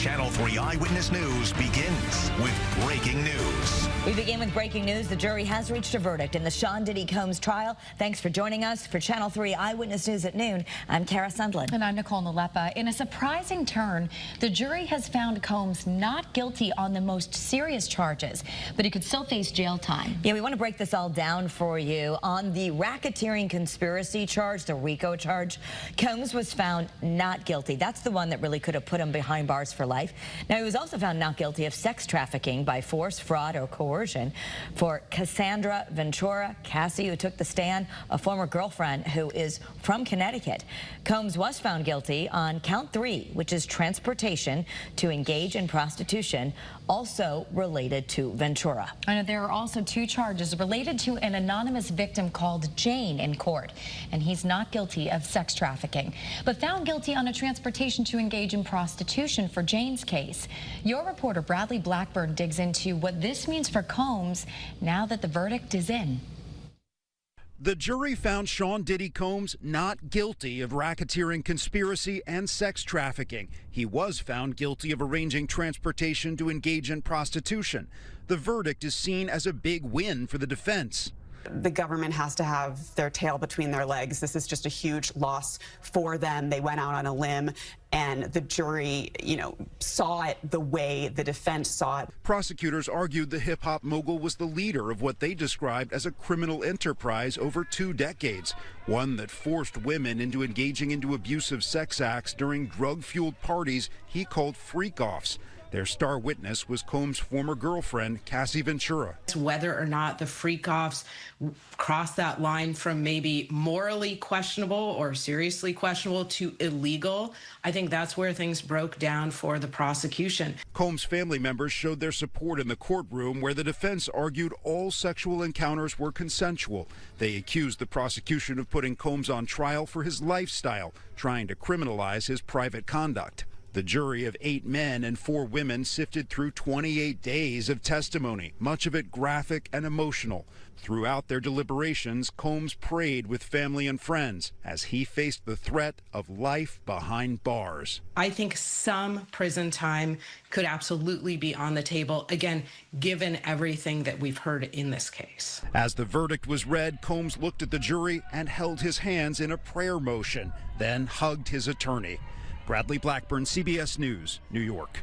Channel 3 Eyewitness News begins with breaking news. We begin with breaking news. The jury has reached a verdict in the Sean Diddy Combs trial. Thanks for joining us for Channel 3 Eyewitness News at noon. I'm Kara Sundlin. And I'm Nicole Nalepa. In a surprising turn, the jury has found Combs not guilty on the most serious charges, but he could still face jail time. Yeah, we want to break this all down for you. On the racketeering conspiracy charge, the RICO charge, Combs was found not guilty. That's the one that really could have put him behind bars for life. Now, he was also found not guilty of sex trafficking by force, fraud, or coercion. For Cassandra Ventura, Cassie, who took the stand, a former girlfriend who is from Connecticut. Combs was found guilty on count 3, which is transportation to engage in prostitution, also related to Ventura. I know there are also 2 charges related to an anonymous victim called Jane in court, and he's not guilty of sex trafficking, but found guilty on a transportation to engage in prostitution for Jane's case. Your reporter Bradley Blackburn digs into what this means for Combs now that the verdict is in. The jury found Sean Diddy Combs not guilty of racketeering conspiracy and sex trafficking. He was found guilty of arranging transportation to engage in prostitution. The verdict is seen as a big win for the defense. The government has to have their tail between their legs. This is just a huge loss for them. They went out on a limb, and the jury, saw it the way the defense saw it. Prosecutors argued the hip-hop mogul was the leader of what they described as a criminal enterprise over 2 decades, one that forced women into engaging into abusive sex acts during drug-fueled parties he called freak-offs. Their star witness was Combs' former girlfriend, Cassie Ventura. Whether or not the freak-offs cross that line from maybe morally questionable or seriously questionable to illegal, I think that's where things broke down for the prosecution. Combs' family members showed their support in the courtroom, where the defense argued all sexual encounters were consensual. They accused the prosecution of putting Combs on trial for his lifestyle, trying to criminalize his private conduct. The jury of 8 men and 4 women sifted through 28 days of testimony, much of it graphic and emotional. Throughout their deliberations, Combs prayed with family and friends as he faced the threat of life behind bars. I think some prison time could absolutely be on the table, again, given everything that we've heard in this case. As the verdict was read, Combs looked at the jury and held his hands in a prayer motion, then hugged his attorney. Bradley Blackburn, CBS News, New York.